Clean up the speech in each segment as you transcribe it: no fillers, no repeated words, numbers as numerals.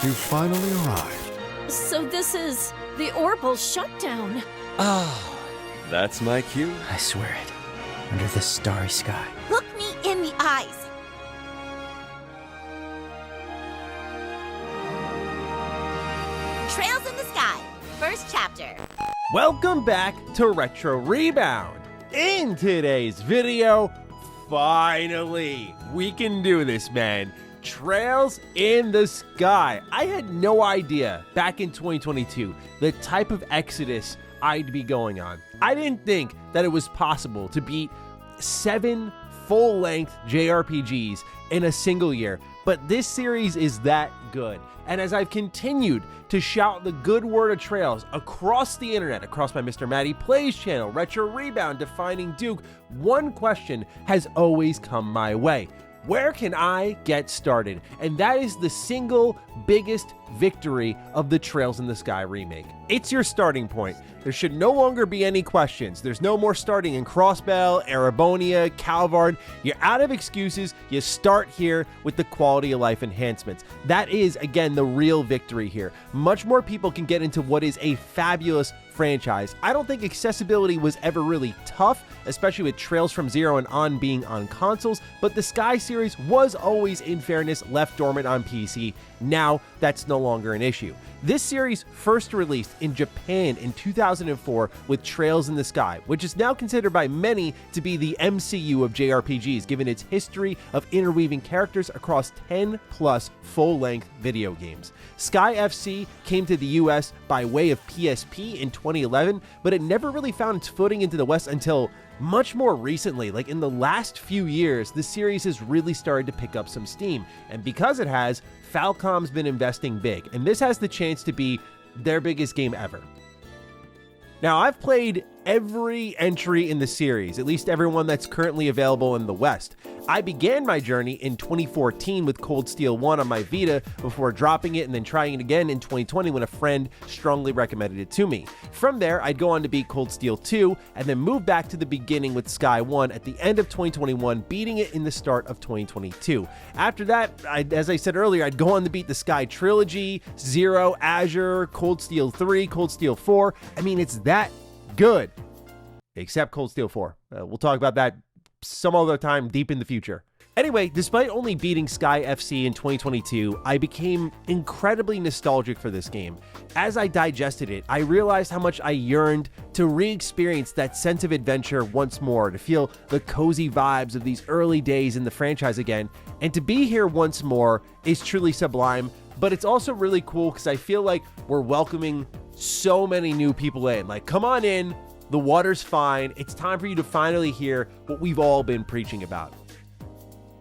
You finally arrived. So this is the orbital shutdown. Ah, that's my cue. I swear it. Under the starry sky. Look me in the eyes. Trails in the Sky, first chapter. Welcome back to Retro Rebound. In today's video, finally, we can do this, man. Trails in the Sky. I had no idea back in 2022 the type of exodus I'd be going on. I didn't think that it was possible to beat 7 full-length JRPGs in a single year, but this series is that good. And as I've continued to shout the good word of Trails across the internet, across my Mr. Matty Plays channel, Retro Rebound, Defining Duke, one question has always come my way. Where can I get started? And that is the single biggest victory of the Trails in the Sky remake. It's your starting point. There should no longer be any questions. There's no more starting in Crossbell, Erebonia, Calvard. You're out of excuses. You start here with the quality of life enhancements. That is, again, the real victory here. Much more people can get into what is a fabulous franchise. I don't think accessibility was ever really tough, especially with Trails from Zero and on being on consoles, but the Sky series was always, in fairness, left dormant on PC. Now, that's no longer an issue. This series first released in Japan in 2004 with Trails in the Sky, which is now considered by many to be the MCU of JRPGs, given its history of interweaving characters across 10 plus full-length video games. Sky FC came to the US by way of PSP in 2011, but it never really found its footing into the West until much more recently. Like in the last few years, the series has really started to pick up some steam. And because it has, Falcom's been investing big, and this has the chance to be their biggest game ever. Now, I've played every entry in the series, at least everyone that's currently available in the West. I began my journey in 2014 with Cold Steel 1 on my Vita before dropping it and then trying it again in 2020 when a friend strongly recommended it to me. From there, I'd go on to beat Cold Steel 2 and then move back to the beginning with Sky 1 at the end of 2021, beating it in the start of 2022. After that, as I said earlier, I'd go on to beat the Sky Trilogy, Zero, Azure, Cold Steel 3, Cold Steel 4. I mean, it's that good. Except Cold Steel 4. We'll talk about that some other time deep in the future. Anyway, despite only beating Sky FC in 2022, I became incredibly nostalgic for this game. As I digested it, I realized how much I yearned to re-experience that sense of adventure once more, to feel the cozy vibes of these early days in the franchise again, and to be here once more is truly sublime. But it's also really cool because I feel like we're welcoming so many new people in. Like, come on in. The water's fine. It's time for you to finally hear what we've all been preaching about.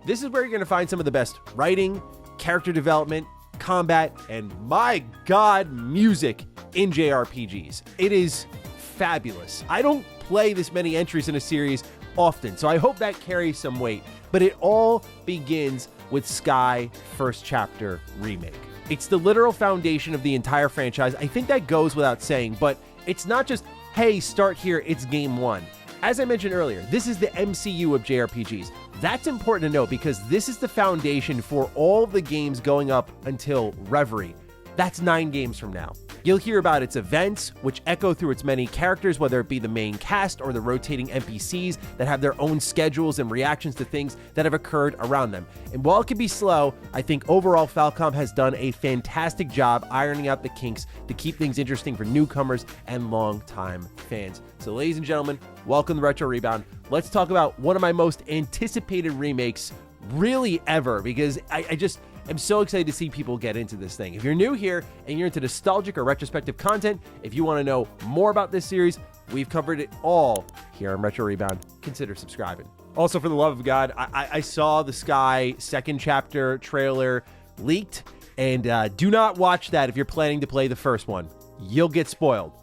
This is where you're going to find some of the best writing, character development, combat, and my God, music in JRPGs. It is fabulous. I don't play this many entries in a series often, so I hope that carries some weight. But it all begins with Sky First Chapter Remake. It's the literal foundation of the entire franchise. I think that goes without saying, but it's not just, hey, start here, it's game one. As I mentioned earlier, this is the MCU of JRPGs. That's important to note because this is the foundation for all the games going up until Reverie. That's 9 games from now. You'll hear about its events, which echo through its many characters, whether it be the main cast or the rotating NPCs that have their own schedules and reactions to things that have occurred around them. And while it can be slow, I think overall Falcom has done a fantastic job ironing out the kinks to keep things interesting for newcomers and longtime fans. So ladies and gentlemen, welcome to Retro Rebound. Let's talk about one of my most anticipated remakes really ever, because I'm so excited to see people get into this thing. If you're new here and you're into nostalgic or retrospective content, if you want to know more about this series, we've covered it all here on Retro Rebound. Consider subscribing. Also, for the love of God, I saw the Sky second chapter trailer leaked, and do not watch that if you're planning to play the first one. You'll get spoiled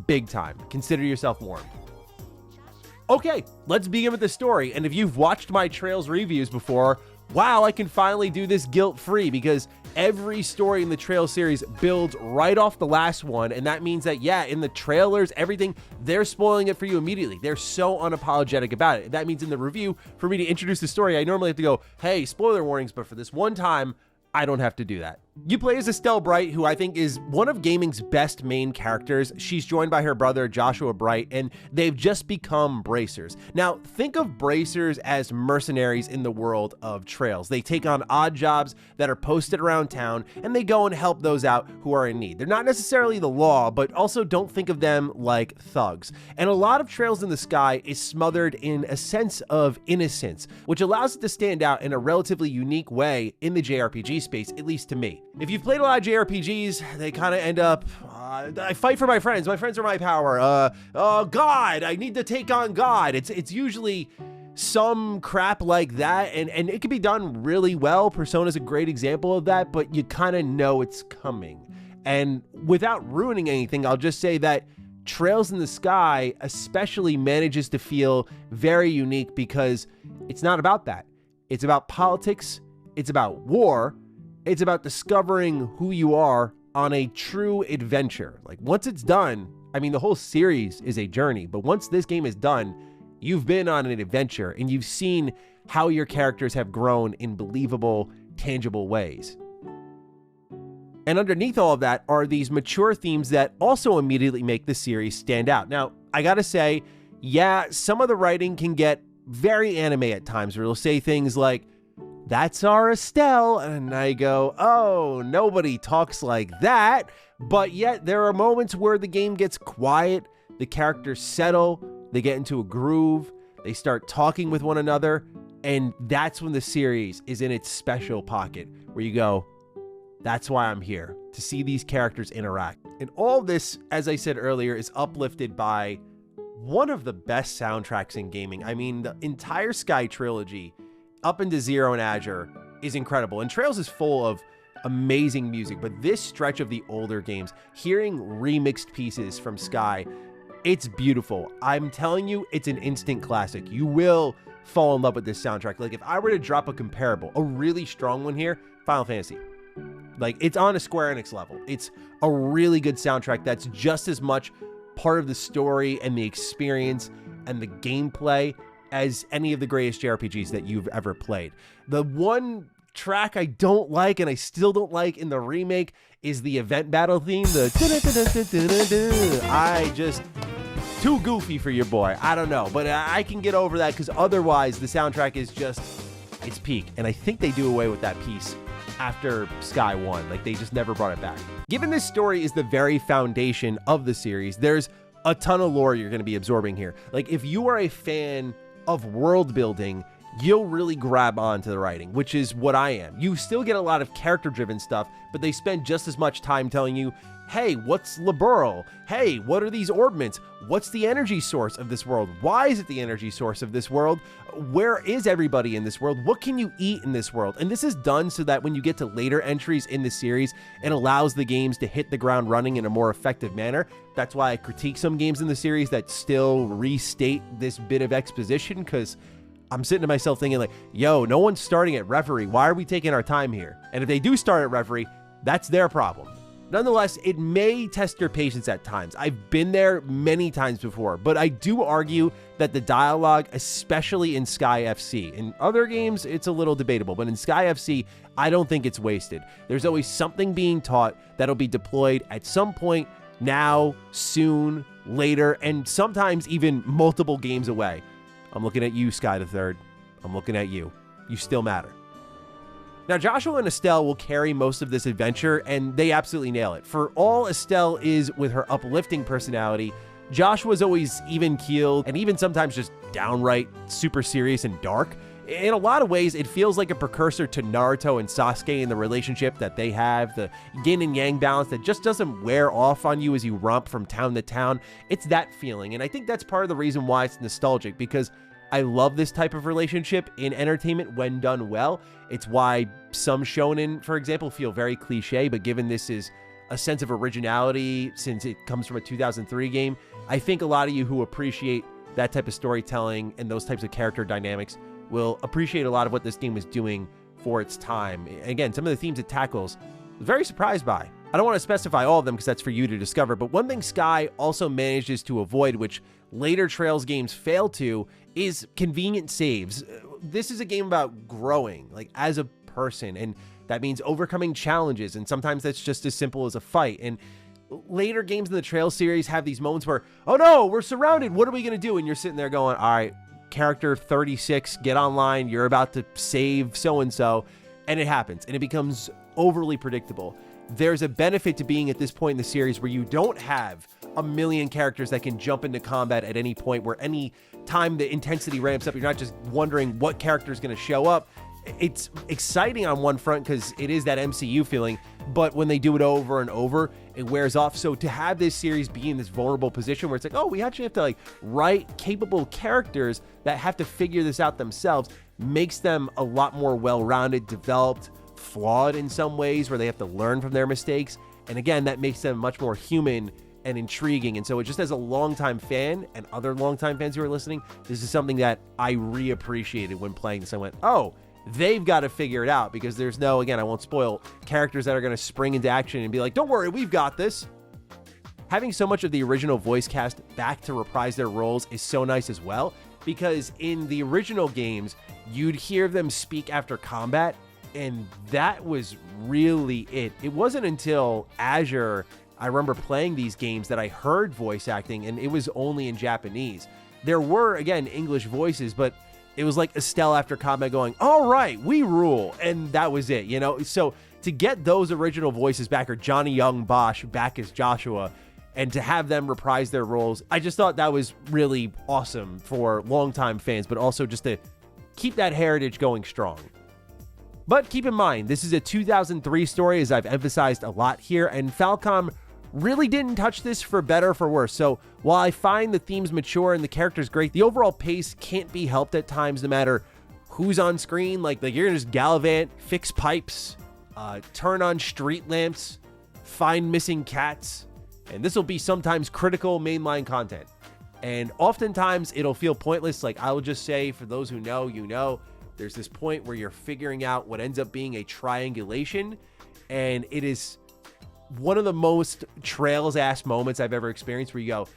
big time. Consider yourself warned. Okay, let's begin with the story. And if you've watched my Trails reviews before, wow, I can finally do this guilt-free because every story in the Trails series builds right off the last one. And that means that, yeah, in the trailers, everything, they're spoiling it for you immediately. They're so unapologetic about it. That means in the review, for me to introduce the story, I normally have to go, hey, spoiler warnings, but for this one time, I don't have to do that. You play as Estelle Bright, who I think is one of gaming's best main characters. She's joined by her brother, Joshua Bright, and they've just become bracers. Now, think of bracers as mercenaries in the world of Trails. They take on odd jobs that are posted around town, and they go and help those out who are in need. They're not necessarily the law, but also don't think of them like thugs. And a lot of Trails in the Sky is smothered in a sense of innocence, which allows it to stand out in a relatively unique way in the JRPG space, at least to me. If you've played a lot of JRPGs, they kind of end up, I fight for my friends are my power, oh God, I need to take on God. It's usually some crap like that, and it can be done really well. Persona's a great example of that, but you kind of know it's coming. And without ruining anything, I'll just say that Trails in the Sky especially manages to feel very unique because it's not about that. It's about politics, it's about war, it's about discovering who you are on a true adventure. Like, once it's done, I mean, the whole series is a journey, but once this game is done, you've been on an adventure and you've seen how your characters have grown in believable, tangible ways. And underneath all of that are these mature themes that also immediately make the series stand out. Now, I gotta say, yeah, some of the writing can get very anime at times, where it'll say things like, "That's our Estelle," and I go, oh, nobody talks like that. But yet there are moments where the game gets quiet, the characters settle, they get into a groove, they start talking with one another, and that's when the series is in its special pocket, where you go, that's why I'm here, to see these characters interact. And all this, as I said earlier, is uplifted by one of the best soundtracks in gaming. I mean, the entire Sky trilogy, up into Zero and Azure, is incredible. And Trails is full of amazing music, but this stretch of the older games, hearing remixed pieces from Sky, it's beautiful. I'm telling you, it's an instant classic. You will fall in love with this soundtrack. Like, if I were to drop a comparable, a really strong one here, Final Fantasy. Like, it's on a Square Enix level. It's a really good soundtrack that's just as much part of the story and the experience and the gameplay as any of the greatest JRPGs that you've ever played. The one track I don't like, and I still don't like in the remake, is the event battle theme. The I just, too goofy for your boy. I don't know, but I can get over that, because otherwise the soundtrack is just, it's peak. And I think they do away with that piece after Sky 1. Like, they just never brought it back. Given this story is the very foundation of the series, there's a ton of lore you're going to be absorbing here. Like, if you are a fan of world building, you'll really grab on to the writing, which is what I am. You still get a lot of character-driven stuff, but they spend just as much time telling you, hey, what's Liberl? Hey, what are these orbments? What's the energy source of this world? Why is it the energy source of this world? Where is everybody in this world? What can you eat in this world? And this is done so that when you get to later entries in the series, it allows the games to hit the ground running in a more effective manner. That's why I critique some games in the series that still restate this bit of exposition, because I'm sitting to myself thinking like, yo, no one's starting at Reverie. Why are we taking our time here? And if they do start at Reverie, that's their problem. Nonetheless, it may test your patience at times. I've been there many times before, but I do argue that the dialogue, especially in Sky FC, in other games, it's a little debatable, but in Sky FC, I don't think it's wasted. There's always something being taught that'll be deployed at some point, now, soon, later, and sometimes even multiple games away. I'm looking at you, Sky the Third. I'm looking at you. You still matter. Now, Joshua and Estelle will carry most of this adventure, and they absolutely nail it. For all Estelle is with her uplifting personality, Joshua's always even-keeled and even sometimes just downright super serious and dark. In a lot of ways, it feels like a precursor to Naruto and Sasuke in the relationship that they have, the yin and yang balance that just doesn't wear off on you as you romp from town to town. It's that feeling, and I think that's part of the reason why it's nostalgic, because I love this type of relationship in entertainment when done well. It's why some shonen, for example, feel very cliche, but given this is a sense of originality since it comes from a 2003 game, I think a lot of you who appreciate that type of storytelling and those types of character dynamics will appreciate a lot of what this game is doing for its time. Again, some of the themes it tackles, I was very surprised by. I don't want to specify all of them because that's for you to discover, but one thing Sky also manages to avoid, which later Trails games fail to, is convenient saves. This is a game about growing, like, as a person, and That means overcoming challenges, and sometimes that's just as simple as a fight. And later games in the Trails series have these moments where, oh no, we're surrounded, what are we going to do? And you're sitting there going, all right, character 36, get online, you're about to save so-and-so, and it happens, and it becomes overly predictable. There's a benefit to being at this point in the series where you don't have a million characters that can jump into combat at any point, where any time the intensity ramps up, you're not just wondering what character is going to show up. It's exciting on one front because it is that MCU feeling, but when they do it over and over, it wears off. So to have this series be in this vulnerable position where it's like, oh, we actually have to like write capable characters that have to figure this out themselves, makes them a lot more well-rounded, developed, flawed in some ways where they have to learn from their mistakes. And again, that makes them much more human and intriguing. And so it just, as a longtime fan and other longtime fans who are listening, this is something that I reappreciated when playing this. I went, oh, they've got to figure it out, because there's no, again, I won't spoil, characters that are going to spring into action and be like, don't worry, we've got this. Having so much of the original voice cast back to reprise their roles is so nice as well, because in the original games, you'd hear them speak after combat, and that was really it. It wasn't until Azure, I remember playing these games, that I heard voice acting, and it was only in Japanese. There were, again, English voices, but it was like Estelle after combat going, all right, we rule. And that was it, you know? So to get those original voices back, or Johnny Young Bosch back as Joshua, and to have them reprise their roles, I just thought that was really awesome for longtime fans, but also just to keep that heritage going strong. But keep in mind, this is a 2003 story, as I've emphasized a lot here, and Falcom really didn't touch this for better or for worse. So while I find the themes mature and the characters great, the overall pace can't be helped at times, no matter who's on screen. Like you're gonna just gallivant, fix pipes, turn on street lamps, find missing cats, and this will be sometimes critical mainline content. And oftentimes it'll feel pointless. Like I will just say, for those who know, you know, there's this point where you're figuring out what ends up being a triangulation, and it is one of the most Trails-ass moments I've ever experienced, where you go,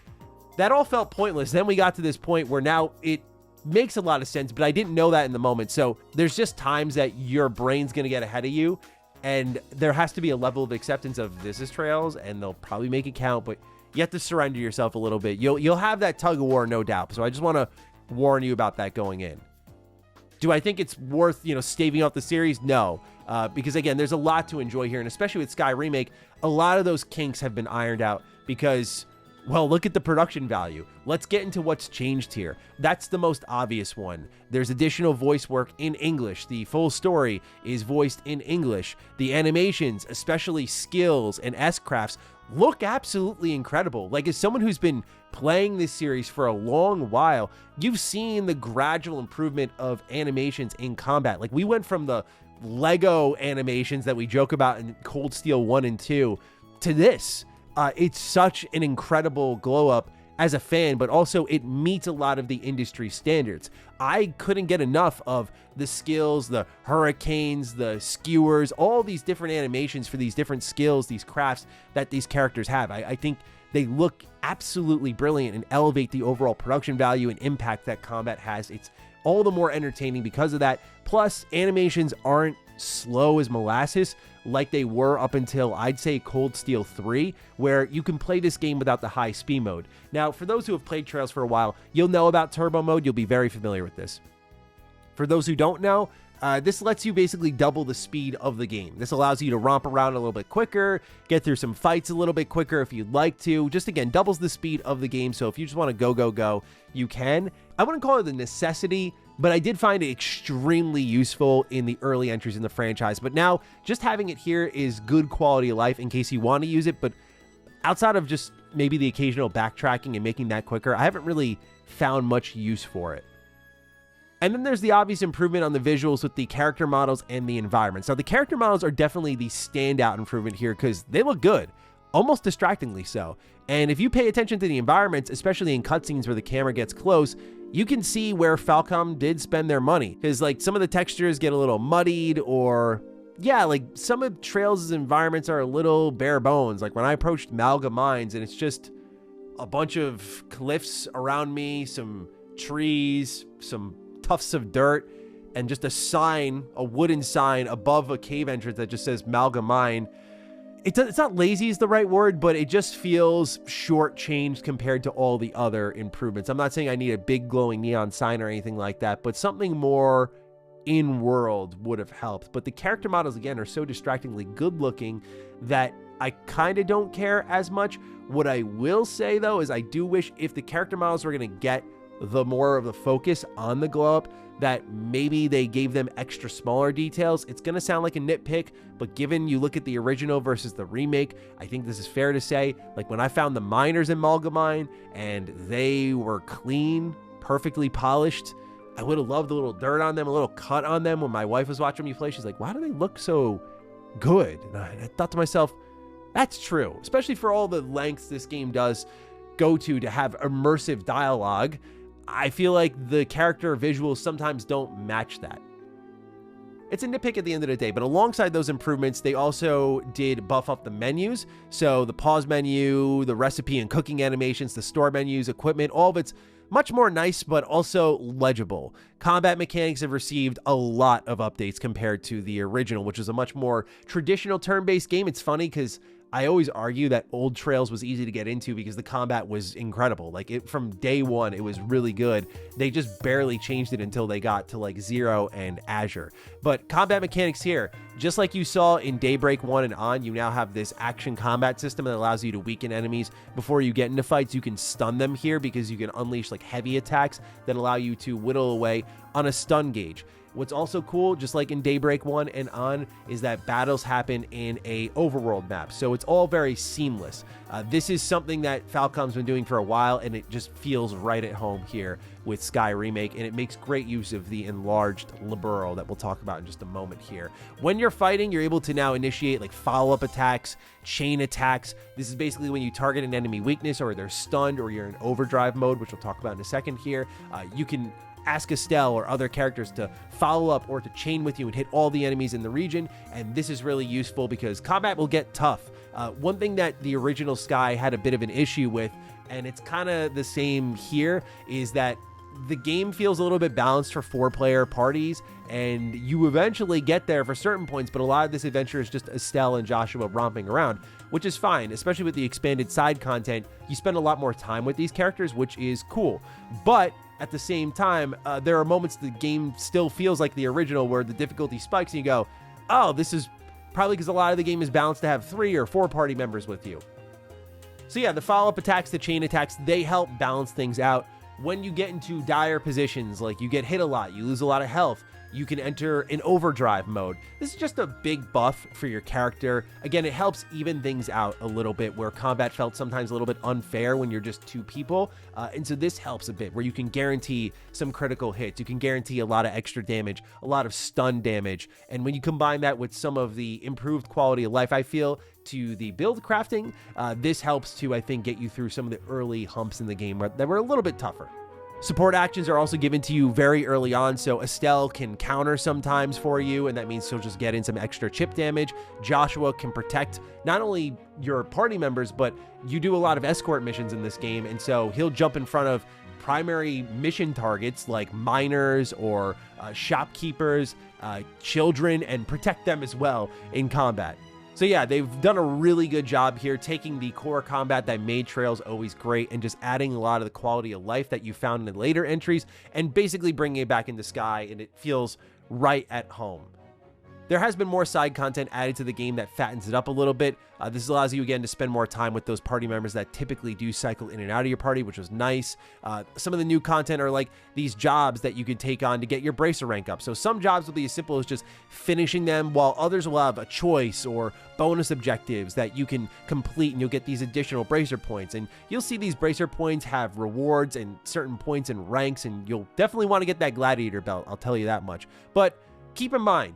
that all felt pointless. Then we got to this point where now it makes a lot of sense, but I didn't know that in the moment. So there's just times that your brain's going to get ahead of you, and there has to be a level of acceptance of this is Trails, and they'll probably make it count, but you have to surrender yourself a little bit. You'll have that tug of war, no doubt. So I just want to warn you about that going in. Do I think it's worth, staving off the series? No. Because again, there's a lot to enjoy here, and especially with Sky Remake, a lot of those kinks have been ironed out because, well, look at the production value. Let's get into what's changed here. That's the most obvious one. There's additional voice work in English. The full story is voiced in English. The animations, especially skills and S-crafts, look absolutely incredible. Like, as someone who's been playing this series for a long while, you've seen the gradual improvement of animations in combat. Like, we went from the Lego animations that we joke about in Cold Steel 1 and 2 to this. It's such an incredible glow up as a fan, but also it meets a lot of the industry standards. I couldn't get enough of the skills, the hurricanes, the skewers, all these different animations for these different skills, these crafts that these characters have. I think they look absolutely brilliant and elevate the overall production value and impact that combat has. It's all the more entertaining because of that. Plus, animations aren't slow as molasses like they were up until, I'd say, Cold Steel 3, where you can play this game without the high speed mode. Now, for those who have played Trails for a while, you'll know about turbo mode. You'll be very familiar with this. For those who don't know, this lets you basically double the speed of the game. This allows you to romp around a little bit quicker, get through some fights a little bit quicker if you'd like to. Just, again, doubles the speed of the game. So if you just want to go, you can. I wouldn't call it a necessity, but I did find it extremely useful in the early entries in the franchise. But now, just having it here is good quality of life in case you want to use it. But outside of just maybe the occasional backtracking and making that quicker, I haven't really found much use for it. And then there's the obvious improvement on the visuals with the character models and the environments. Now, the character models are definitely the standout improvement here because they look good, almost distractingly so. And if you pay attention to the environments, especially in cutscenes where the camera gets close, you can see where Falcom did spend their money. Because, like, some of the textures get a little muddied, or, yeah, like, some of Trails' environments are a little bare bones. Like, when I approached Malga Mines, and it's just a bunch of cliffs around me, some trees, some tufts of dirt. and just a sign, a wooden sign above a cave entrance that just says Malga Mine. It's not lazy is the right word, but it just feels shortchanged compared to all the other improvements. I'm not saying I need a big glowing neon sign or anything like that, but something more in-world would have helped. But the character models, again, are so distractingly good looking that I kind of don't care as much. What I will say, though, is I do wish if the character models were going to get the more of the focus on the glow up, that maybe they gave them extra smaller details. It's going to sound like a nitpick, but given you look at the original versus the remake, I think this is fair to say. Like when I found the miners in Malga Mine and they were clean, perfectly polished, I would have loved a little dirt on them, a little cut on them. When my wife was watching me play, she's like, why do they look so good? And I thought to myself, that's true, especially for all the lengths this game does go to have immersive dialogue. I feel like the character visuals sometimes don't match that. It's a nitpick at the end of the day, but alongside those improvements, they also did buff up the menus. So the pause menu, the recipe and cooking animations, the store menus, equipment, all of it's much more nice, but also legible. Combat mechanics have received a lot of updates compared to the original, which is a much more traditional turn-based game. It's funny because I always argue that old Trails was easy to get into because the combat was incredible. Like it from day one, it was really good. They just barely changed it until they got to like Zero and Azure. But combat mechanics here, just like you saw in Daybreak 1 and on, you now have this action combat system that allows you to weaken enemies before you get into fights. You can stun them here because you can unleash like heavy attacks that allow you to whittle away on a stun gauge. What's also cool, just like in Daybreak 1 and on, is that battles happen in a overworld map. So it's all very seamless. This is something that Falcom's been doing for a while, and it just feels right at home here with Sky Remake, and it makes great use of the enlarged Liberl that we'll talk about in just a moment here. When you're fighting, you're able to now initiate like follow-up attacks, chain attacks. This is basically when you target an enemy weakness or they're stunned or you're in overdrive mode, which we'll talk about in a second here. You can ask Estelle or other characters to follow up or to chain with you and hit all the enemies in the region, and this is really useful because combat will get tough. One thing that the original Sky had a bit of an issue with, and it's kind of the same here, is that the game feels a little bit balanced for 4-player parties, and you eventually get there for certain points, but a lot of this adventure is just Estelle and Joshua romping around, which is fine, especially with the expanded side content. You spend a lot more time with these characters, which is cool, but at the same time, there are moments the game still feels like the original where the difficulty spikes and you go, oh, this is probably because a lot of the game is balanced to have 3 or 4 party members with you. So yeah, the follow-up attacks, the chain attacks, they help balance things out. When you get into dire positions, like you get hit a lot, you lose a lot of health, you can enter in overdrive mode. This is just a big buff for your character. Again, it helps even things out a little bit where combat felt sometimes a little bit unfair when you're just 2 people. And so this helps a bit where you can guarantee some critical hits. You can guarantee a lot of extra damage, a lot of stun damage. And when you combine that with some of the improved quality of life, I feel, to the build crafting, this helps to, I think, get you through some of the early humps in the game that were a little bit tougher. Support actions are also given to you very early on, so Estelle can counter sometimes for you, and that means she'll just get in some extra chip damage. Joshua can protect not only your party members, but you do a lot of escort missions in this game, and so he'll jump in front of primary mission targets like miners or shopkeepers, children, and protect them as well in combat. So yeah, they've done a really good job here taking the core combat that made Trails always great and just adding a lot of the quality of life that you found in the later entries and basically bringing it back into Sky, and it feels right at home. There has been more side content added to the game that fattens it up a little bit. This allows you, again, to spend more time with those party members that typically do cycle in and out of your party, which was nice. Some of the new content are like these jobs that you could take on to get your bracer rank up. So some jobs will be as simple as just finishing them, while others will have a choice or bonus objectives that you can complete, and you'll get these additional bracer points. And you'll see these bracer points have rewards and certain points and ranks, and you'll definitely want to get that gladiator belt, I'll tell you that much. But keep in mind,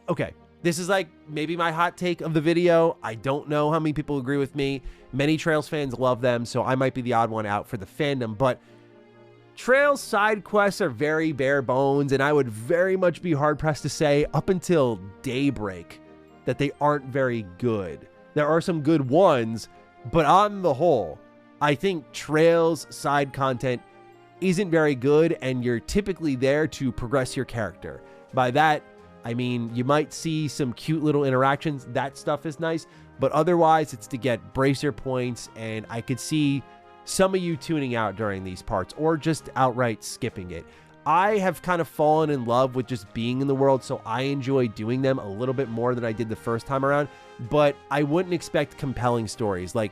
okay, this is like maybe my hot take of the video. I don't know how many people agree with me. Many Trails fans love them, so I might be the odd one out for the fandom, but Trails side quests are very bare bones, and I would very much be hard-pressed to say up until Daybreak that they aren't very good. There are some good ones, but on the whole, I think Trails side content isn't very good, and you're typically there to progress your character. By that, I mean, you might see some cute little interactions. That stuff is nice, but otherwise it's to get bracer points, and I could see some of you tuning out during these parts or just outright skipping it. I have kind of fallen in love with just being in the world, so I enjoy doing them a little bit more than I did the first time around, but I wouldn't expect compelling stories. Like,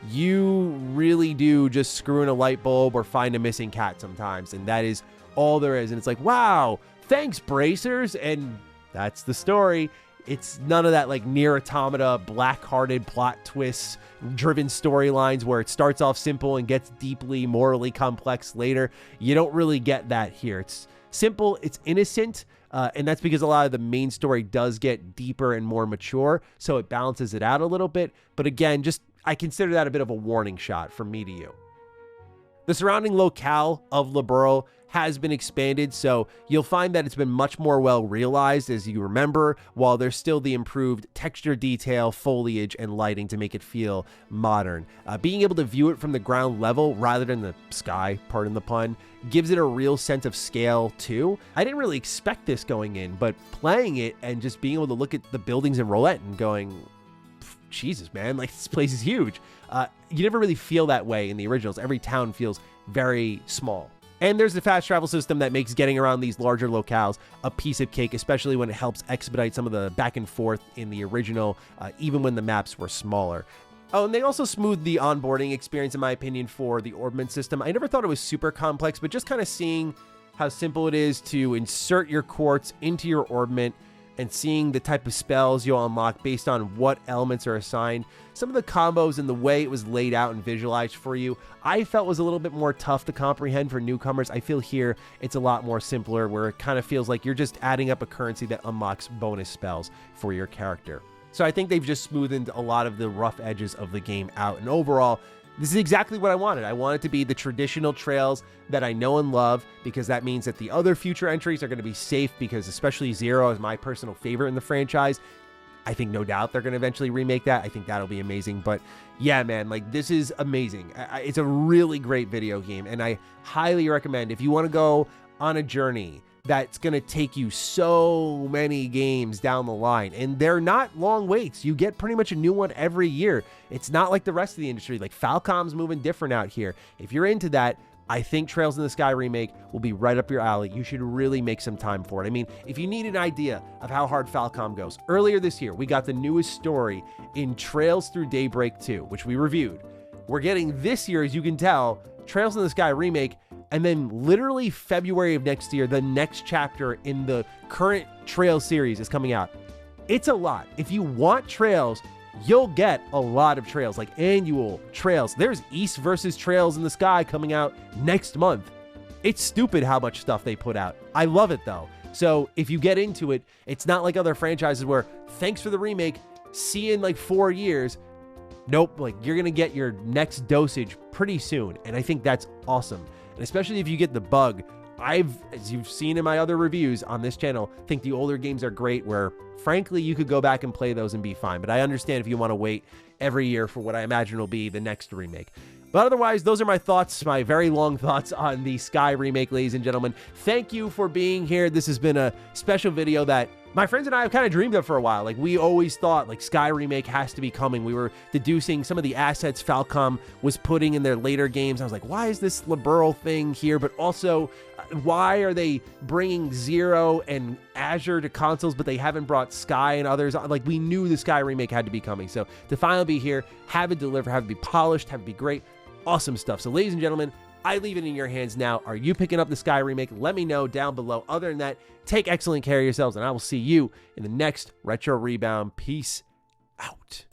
you really do just screw in a light bulb or find a missing cat sometimes, and that is all there is. And it's like, wow, thanks, bracers, and that's the story. It's none of that like Nier Automata, black-hearted plot twists, driven storylines where it starts off simple and gets deeply morally complex later. You don't really get that here. It's simple, it's innocent, and that's because a lot of the main story does get deeper and more mature, so it balances it out a little bit. But again, just I consider that a bit of a warning shot from me to you. The surrounding locale of Liberl has been expanded, so you'll find that it's been much more well realized as you remember, while there's still the improved texture detail, foliage, and lighting to make it feel modern. Being able to view it from the ground level rather than the sky, pardon the pun, gives it a real sense of scale too. I didn't really expect this going in, but playing it and just being able to look at the buildings in Roulette and going, Jesus, man, like this place is huge. You never really feel that way in the originals. Every town feels very small. And there's the fast travel system that makes getting around these larger locales a piece of cake, especially when it helps expedite some of the back and forth in the original, even when the maps were smaller. Oh, and they also smoothed the onboarding experience, in my opinion, for the orbment system. I never thought it was super complex, but just kind of seeing how simple it is to insert your quartz into your orbment and seeing the type of spells you'll unlock based on what elements are assigned. Some of the combos and the way it was laid out and visualized for you, I felt was a little bit more tough to comprehend for newcomers. I feel here it's a lot more simpler, where it kind of feels like you're just adding up a currency that unlocks bonus spells for your character. So I think they've just smoothened a lot of the rough edges of the game out, and overall, this is exactly what I wanted. I want it to be the traditional trails that I know and love, because that means that the other future entries are going to be safe, because especially Zero is my personal favorite in the franchise. I think no doubt they're going to eventually remake that. I think that'll be amazing. But yeah, man, like this is amazing. It's a really great video game, and I highly recommend if you want to go on a journey that's going to take you so many games down the line. And they're not long waits. You get pretty much a new one every year. It's not like the rest of the industry. Like Falcom's moving different out here. If you're into that, I think Trails in the Sky Remake will be right up your alley. You should really make some time for it. I mean, if you need an idea of how hard Falcom goes, earlier this year, we got the newest story in Trails Through Daybreak 2, which we reviewed. We're getting this year, as you can tell, Trails in the Sky Remake, and then literally February of next year, the next chapter in the current Trails series is coming out. It's a lot. If you want Trails, you'll get a lot of Trails, like annual Trails. There's East versus Trails in the Sky coming out next month. It's stupid how much stuff they put out. I love it though. So if you get into it, it's not like other franchises where thanks for the remake, see you in like 4 years. Nope, like you're gonna get your next dosage pretty soon, and I think that's awesome. And especially if you get the bug, as you've seen in my other reviews on this channel, think the older games are great, where frankly you could go back and play those and be fine. But I understand if you want to wait every year for what I imagine will be the next remake. But otherwise, those are my thoughts, my very long thoughts on the Sky Remake, ladies and gentlemen. Thank you for being here. This has been a special video that my friends and I have kind of dreamed of for a while. Like, we always thought, like, Sky Remake has to be coming. We were deducing some of the assets Falcom was putting in their later games. I was like, why is this Liberl thing here? But also, why are they bringing Zero and Azure to consoles, but they haven't brought Sky and others? Like, we knew the Sky Remake had to be coming. So to finally be here, have it deliver, have it be polished, have it be great, awesome stuff. So ladies and gentlemen, I leave it in your hands now. Are you picking up the Sky Remake? Let me know down below. Other than that, take excellent care of yourselves, and I will see you in the next Retro Rebound. Peace out.